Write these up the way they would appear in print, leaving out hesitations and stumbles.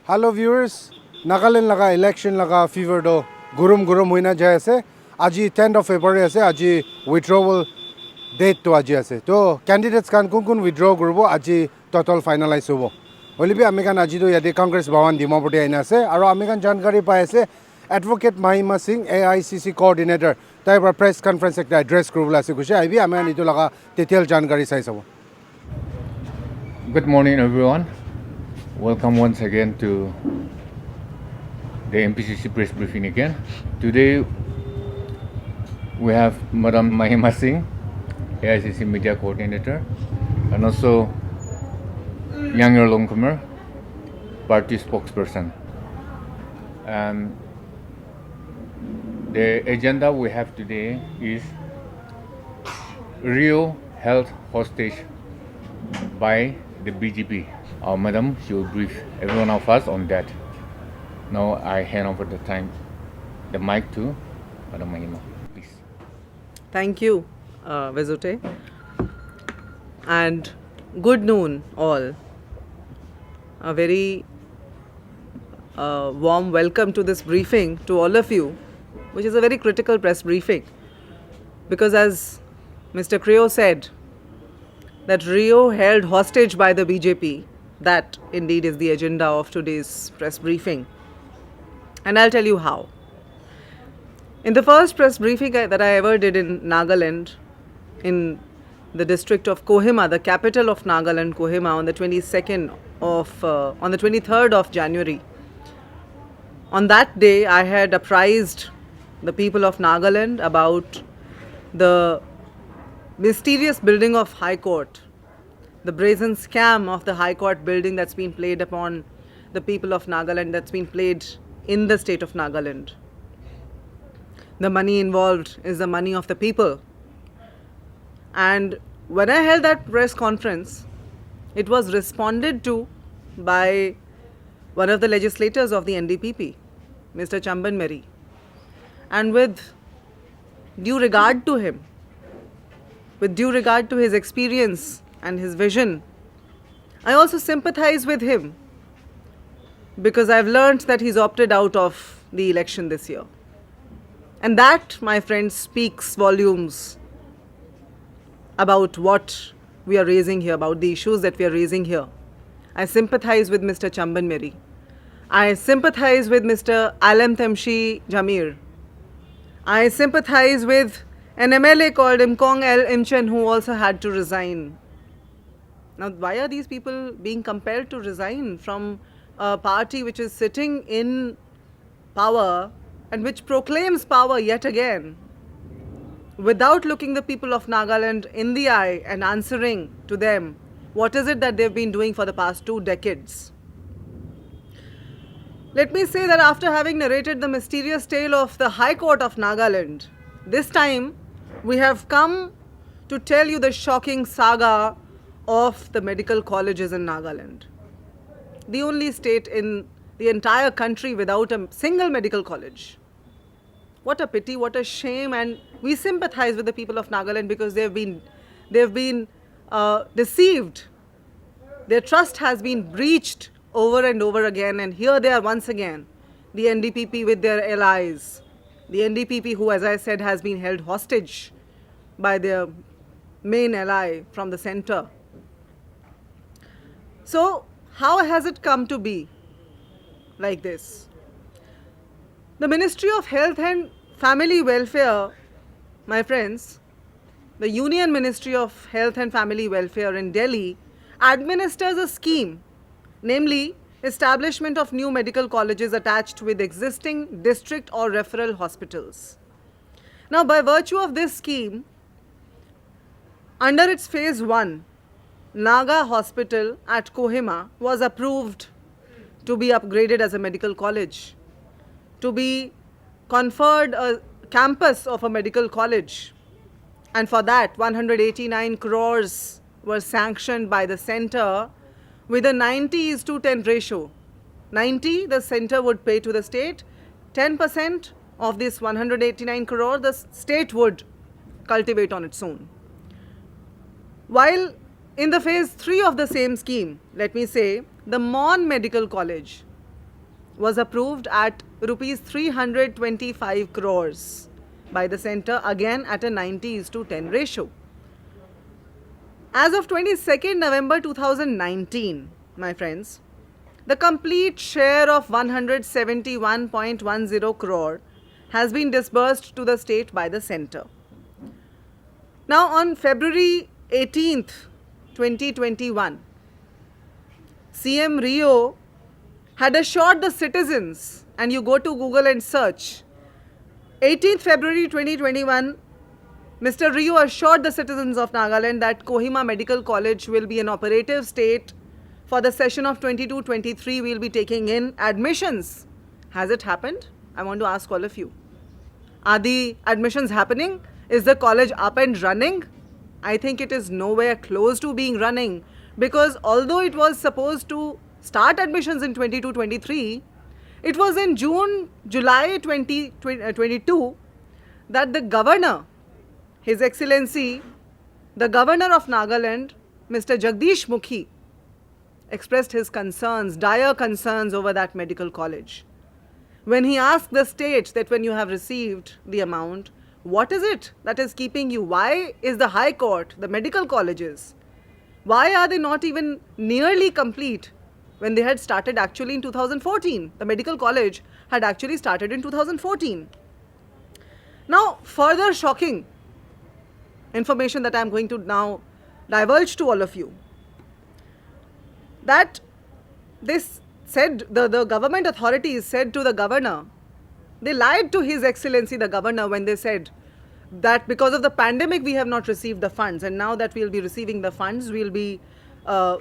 Hello viewers, Nagaland laga election laga fever do gurum hoina jai ase. Aji 10th of February ase. Aji withdrawal date to aji ase. To candidates kan kun withdraw gurubo aji total finalize hobo. Holi bi amikan aji do yade Congress Bhavan Dimapur aina ase. Aro amikan jankari pai ase. Advocate Mahima Singh, AICC coordinator. Tai par press conference ekta address kurubla ase kushe. Aibi amikan itu laga detail jankari sai sabo. Good morning, everyone. Welcome once again to the NPCC press briefing again. Today we have Madam Mahima Singh, AICC media coordinator, and also younger newcomer, party spokesperson. And the agenda we have today is Kreo held hostage by the BJP. Madam, she will brief everyone of us on that. Now I hand over the mic to Madam Mahima, please. Thank you, Wezote. And good noon, all. A very warm welcome to this briefing to all of you, which is a very critical press briefing. Because as Mr. Kreo said, that Rio held hostage by the BJP, that indeed is the agenda of today's press briefing. And I'll tell you how. In the first press briefing that I ever did in Nagaland, in the district of Kohima, the capital of Nagaland, Kohima, on the 23rd of January. On that day, I had apprised the people of Nagaland about the mysterious building of High Court, the brazen scam of the High Court building that's been played upon the people of Nagaland, that's been played in the state of Nagaland. The money involved is the money of the people. And when I held that press conference, it was responded to by one of the legislators of the NDPP, Mr. Chamban Mary. And with due regard to him, with due regard to his experience and his vision, I also sympathize with him because I've learned that he's opted out of the election this year. And that, my friends, speaks volumes about what we are raising here, about the issues that we are raising here. I sympathize with Mr. Chamban Mary. I sympathize with Mr. Alam Temshi Jamir. I sympathize with an MLA called Imkong El Imchen who also had to resign. Now, why are these people being compelled to resign from a party which is sitting in power and which proclaims power yet again without looking the people of Nagaland in the eye and answering to them what is it that they've been doing for the past 2 decades? Let me say that after having narrated the mysterious tale of the High Court of Nagaland, this time we have come to tell you the shocking saga of the medical colleges in Nagaland. The only state in the entire country without a single medical college. What a pity, what a shame, and we sympathize with the people of Nagaland because they've been deceived. Their trust has been breached over and over again, and here they are once again, the NDPP with their allies. The NDPP who, as I said, has been held hostage by their main ally from the center. So, how has it come to be like this? The Ministry of Health and Family Welfare, my friends, the Union Ministry of Health and Family Welfare in Delhi administers a scheme, namely establishment of new medical colleges attached with existing district or referral hospitals. Now, by virtue of this scheme, under its phase 1, Naga Hospital at Kohima was approved to be upgraded as a medical college, to be conferred a campus of a medical college. And for that, 189 crores were sanctioned by the center with a 90:10 ratio. 90, the center would pay to the state. 10% of this 189 crore, the state would cultivate on its own. While in the phase 3 of the same scheme, let me say, the Mon Medical College was approved at rupees 325 crores by the centre, again at a 90:10 ratio. As of 22nd November 2019, my friends, the complete share of 171.10 crore has been disbursed to the state by the centre. Now, on February 18th, 2021, CM Rio had assured the citizens, and you go to Google and search, 18th February 2021, Mr. Rio assured the citizens of Nagaland that Kohima Medical College will be an operative state for the session of 22-23. We will be taking in admissions. Has it happened? I want to ask all of you. Are the admissions happening? Is the college up and running? I think it is nowhere close to being running, because although it was supposed to start admissions in 22-23, it was in July 2022 that the governor, His Excellency, the Governor of Nagaland, Mr. Jagdish Mukhi, expressed his concerns, dire concerns over that medical college. When he asked the state that when you have received the amount, what is it that is keeping you? Why is the High Court, the medical colleges, why are they not even nearly complete when they had started actually in 2014? The medical college had actually started in 2014. Now, further shocking information that I am going to now divulge to all of you, that this said, the government authorities said to the governor, they lied to His Excellency the Governor when they said that because of the pandemic we have not received the funds, and now that we will be receiving the funds, we will be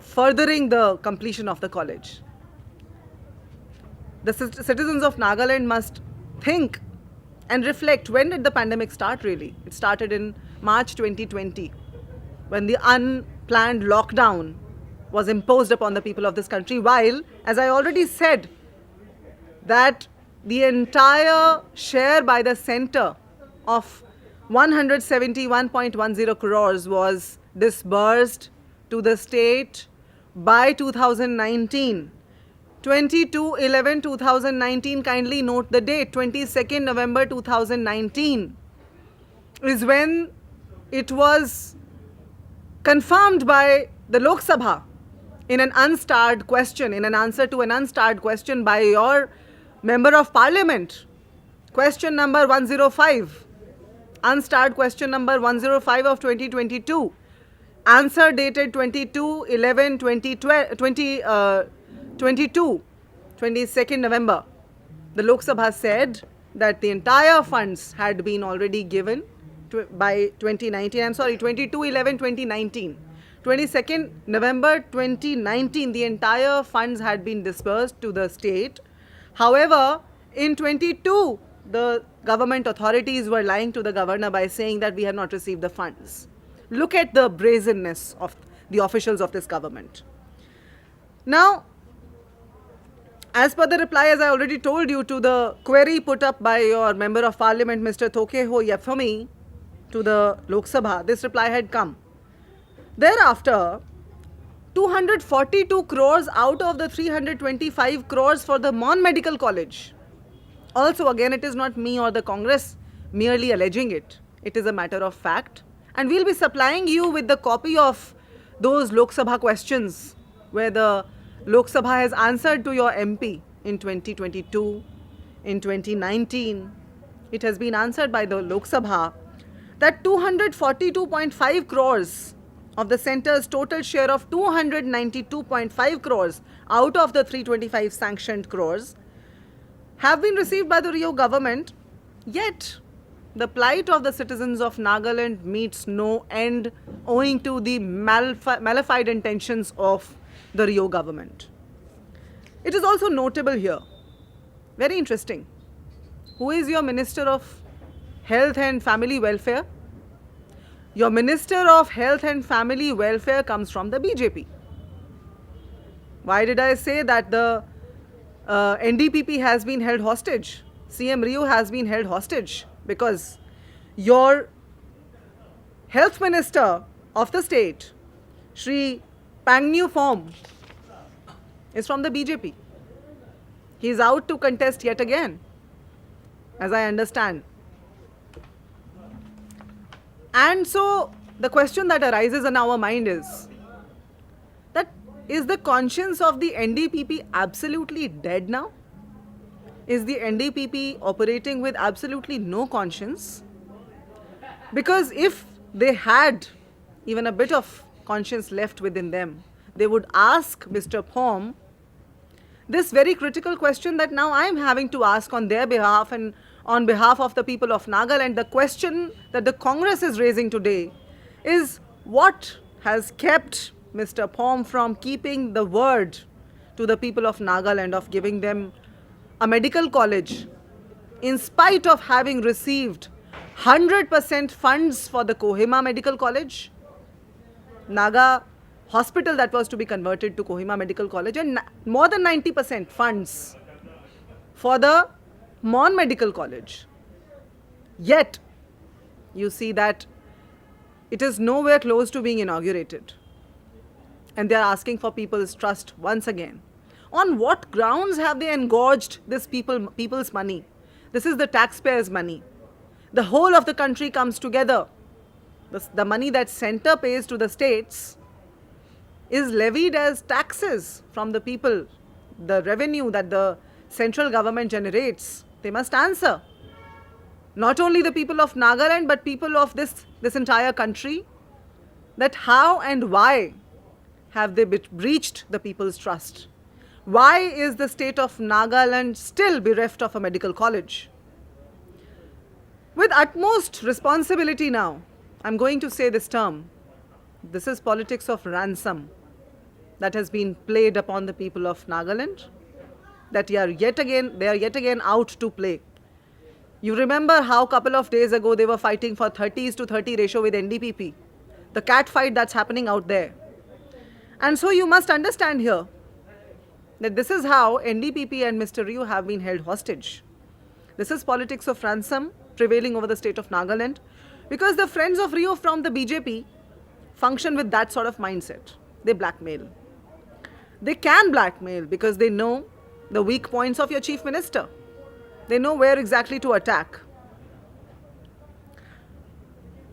furthering the completion of the college. The citizens of Nagaland must think and reflect, when did the pandemic start really? It started in March 2020, when the unplanned lockdown was imposed upon the people of this country, while, as I already said, that the entire share by the centre of 171.10 crores was disbursed to the state by 2019. 22/11/2019, kindly note the date, 22nd November 2019 is when it was confirmed by the Lok Sabha in an unstarred question, in an answer to an unstarred question by your Member of Parliament. Question number 105, unstarred question number 105 of 2022. Answer dated 22/11/2022, 22nd November. The Lok Sabha said that the entire funds had been already given by 2019. I'm sorry, 22/11/2019. 22nd November 2019, the entire funds had been disbursed to the state. However, in 22, the government authorities were lying to the governor by saying that we have not received the funds. Look at the brazenness of the officials of this government. Now, as per the reply, as I already told you, to the query put up by your Member of Parliament, Mr. Thokeho Yefami, to the Lok Sabha, this reply had come. Thereafter, 242 crores out of the 325 crores for the Mon Medical College. Also, again, it is not me or the Congress merely alleging it. It is a matter of fact. And we'll be supplying you with the copy of those Lok Sabha questions where the Lok Sabha has answered to your MP in 2022, in 2019. It has been answered by the Lok Sabha that 242.5 crores of the centre's total share of 292.5 crores out of the 325 sanctioned crores have been received by the Rio government, yet the plight of the citizens of Nagaland meets no end owing to the malified intentions of the Rio government. It is also notable here, very interesting, who is your Minister of Health and Family Welfare? Your Minister of Health and Family Welfare comes from the BJP. Why did I say that the NDPP has been held hostage? CM Rio has been held hostage because your Health Minister of the state, Shri Pangnew Phom, is from the BJP. He's out to contest yet again, as I understand. And so the question that arises in our mind is that, is the conscience of the NDPP absolutely dead now? Is the NDPP operating with absolutely no conscience? Because if they had even a bit of conscience left within them, they would ask Mr. Phom this very critical question that now I am having to ask on their behalf and on behalf of the people of Nagaland. The question that the Congress is raising today is, what has kept Mr. Phom from keeping the word to the people of Nagaland of giving them a medical college, in spite of having received 100% funds for the Kohima Medical College, Naga hospital that was to be converted to Kohima Medical College, and more than 90% funds for the Mon Medical College. Yet, you see that it is nowhere close to being inaugurated. And they are asking for people's trust once again. On what grounds have they engorged this people's money? This is the taxpayers' money. The whole of the country comes together. The money that center pays to the states is levied as taxes from the people. The revenue that the central government generates, they must answer. Not only the people of Nagaland, but people of this entire country, that how and why have they breached the people's trust? Why is the state of Nagaland still bereft of a medical college? With utmost responsibility now, I'm going to say this term. This is politics of ransom that has been played upon the people of Nagaland, that they are yet again out to play. You remember how a couple of days ago they were fighting for 30:30 ratio with NDPP, the cat fight that's happening out there. And so you must understand here that this is how NDPP and Mr. Kreo have been held hostage. This is politics of ransom prevailing over the state of Nagaland, because the friends of Kreo from the BJP function with that sort of mindset. They blackmail. They can blackmail because they know the weak points of your chief minister. They know where exactly to attack.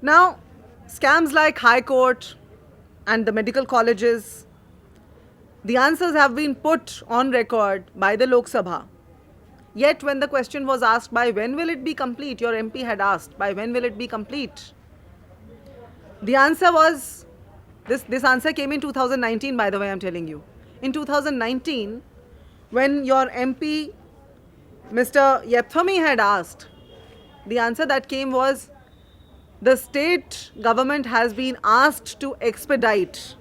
Now, scams like High Court and the medical colleges, the answers have been put on record by the Lok Sabha. Yet when the question was asked, by when will it be complete? Your MP had asked, by when will it be complete? The answer was, this answer came in 2019, by the way, I'm telling you. In 2019, when your MP, Mr. Yepthami, had asked, the answer that came was, the state government has been asked to expedite.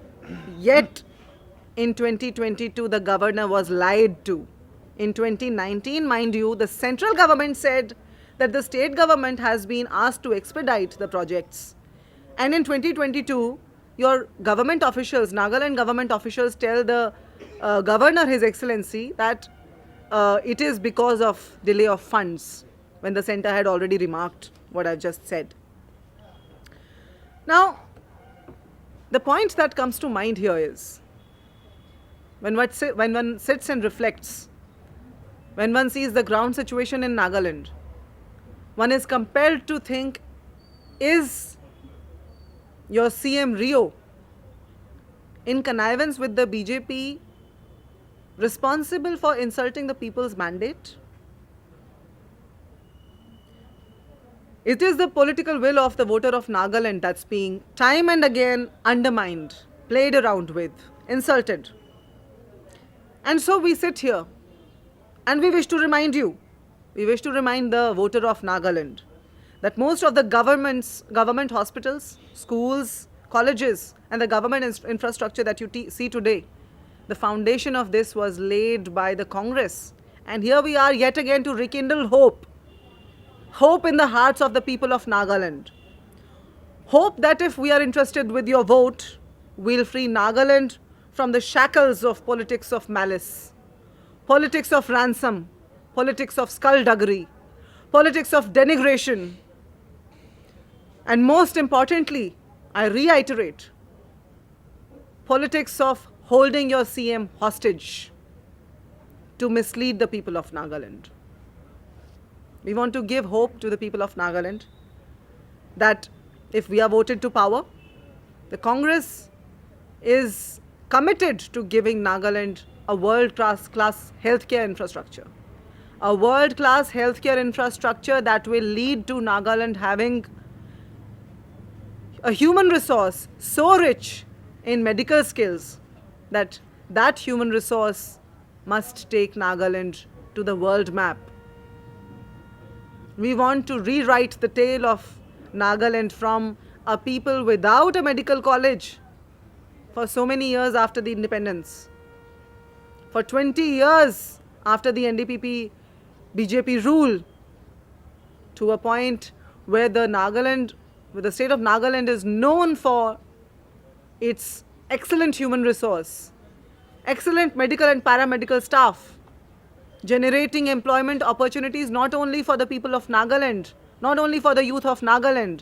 Yet, in 2022, the governor was lied to. In 2019, mind you, the central government said that the state government has been asked to expedite the projects. And in 2022, your government officials, Nagaland government officials, tell the governor, His Excellency, that it is because of delay of funds, when the center had already remarked what I've just said. Now, the point that comes to mind here is, when one sits and reflects, when one sees the ground situation in Nagaland, one is compelled to think, is your CM Kreo, in connivance with the BJP, responsible for insulting the people's mandate? It is the political will of the voter of Nagaland that's being time and again undermined, played around with, insulted. And so we sit here and we wish to remind you, we wish to remind the voter of Nagaland that most of the government hospitals, schools, colleges and the government infrastructure that you see today, the foundation of this was laid by the Congress. And here we are yet again to rekindle hope. Hope in the hearts of the people of Nagaland. Hope that if we are interested with your vote, we'll free Nagaland from the shackles of politics of malice, politics of ransom, politics of skullduggery, politics of denigration, and most importantly, I reiterate, politics of holding your CM hostage. to mislead the people of Nagaland. We want to give hope to the people of Nagaland that if we are voted to power, the Congress is committed to giving Nagaland a world-class healthcare infrastructure. A world-class healthcare infrastructure that will lead to Nagaland having a human resource so rich in medical skills that that human resource must take Nagaland to the world map. We want to rewrite the tale of Nagaland from a people without a medical college for so many years after the independence. For 20 years after the NDPP BJP rule, to a point where the state of Nagaland is known for its excellent human resource, excellent medical and paramedical staff, generating employment opportunities not only for the people of Nagaland, not only for the youth of Nagaland,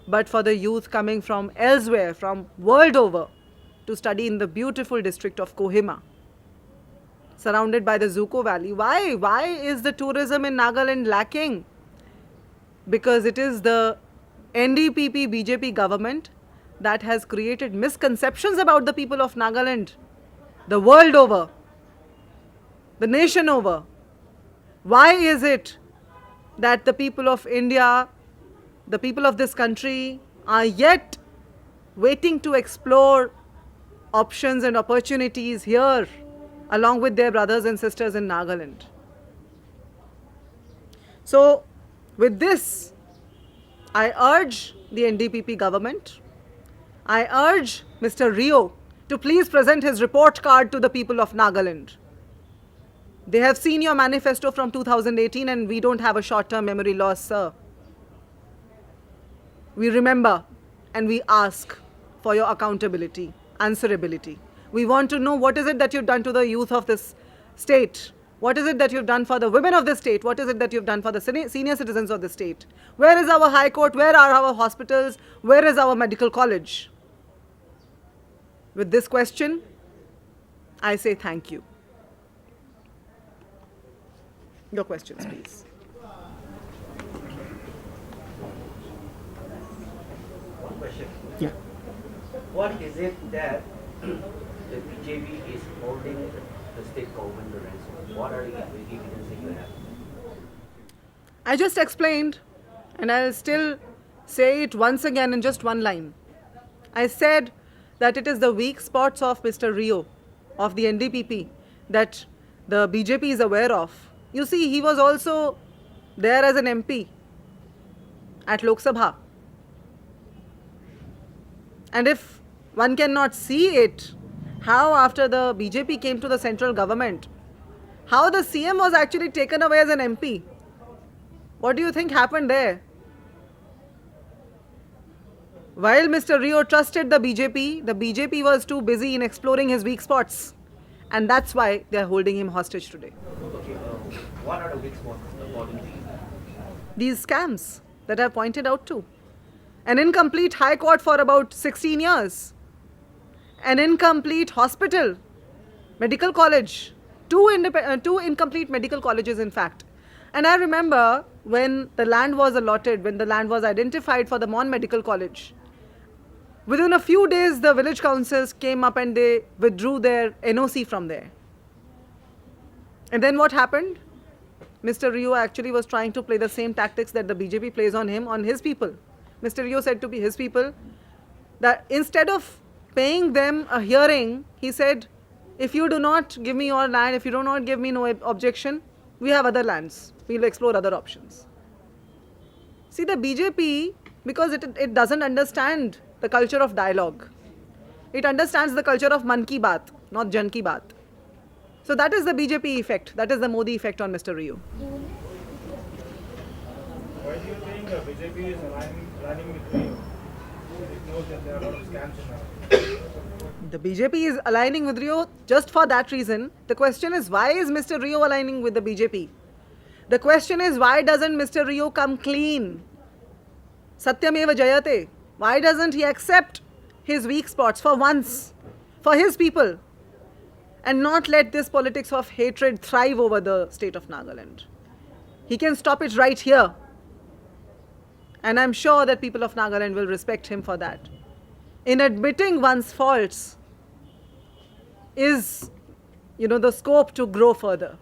but for the youth coming from elsewhere, from world over, to study in the beautiful district of Kohima, surrounded by the Zuko Valley. Why is the tourism in Nagaland lacking? Because it is the NDPP BJP government that has created misconceptions about the people of Nagaland, the world over, the nation over. Why is it that the people of India, the people of this country, are yet waiting to explore options and opportunities here along with their brothers and sisters in Nagaland? So, with this, I urge the NDPP government, I urge Mr. Kreo to please present his report card to the people of Nagaland. They have seen your manifesto from 2018 and we don't have a short-term memory loss, sir. We remember and we ask for your accountability, answerability. We want to know what is it that you've done to the youth of this state. What is it that you've done for the women of the state? What is it that you've done for the senior citizens of the state? Where is our High Court? Where are our hospitals? Where is our medical college? With this question, I say thank you. Your questions, please. One question. Yeah. What is it that the BJP is holding the state government to ransom? What are the evidence that you have? I just explained, and I'll still say it once again in just one line. I said that it is the weak spots of Mr. Kreo, of the NDPP, that the BJP is aware of. You see, he was also there as an MP at Lok Sabha. And if one cannot see it, how after the BJP came to the central government, how the CM was actually taken away as an MP? What do you think happened there? While Mr. Kreo trusted the BJP was too busy in exploring his weak spots. And that's why they are holding him hostage today. Okay, what are the weak spots according to you? These scams that I pointed out to. An incomplete High Court for about 16 years. An incomplete hospital, medical college, two incomplete medical colleges in fact. And I remember when the land was allotted, when the land was identified for the Mon Medical College, within a few days the village councils came up and they withdrew their NOC from there. And then what happened? Mr. Kreo actually was trying to play the same tactics that the BJP plays on him, on his people. Mr. Kreo said to be his people that instead of paying them a hearing, he said, if you do not give me your land, if you do not give me no objection, we have other lands. We'll explore other options. See, the BJP, because it doesn't understand the culture of dialogue. It understands the culture of man ki baat, not jan ki baat. So that is the BJP effect. That is the Modi effect on Mr. Kreo. Why do you think BJP is aligning with Kreo? It knows that there are a lot of scams in The BJP is aligning with Kreo just for that reason. The question is, why is Mr. Kreo aligning with the BJP? The question is, why doesn't Mr. Kreo come clean? Satyameva Jayate. Why doesn't he accept his weak spots for once, for his people? and not let this politics of hatred thrive over the state of Nagaland. He can stop it right here. And I'm sure that people of Nagaland will respect him for that. In admitting one's faults is, the scope to grow further.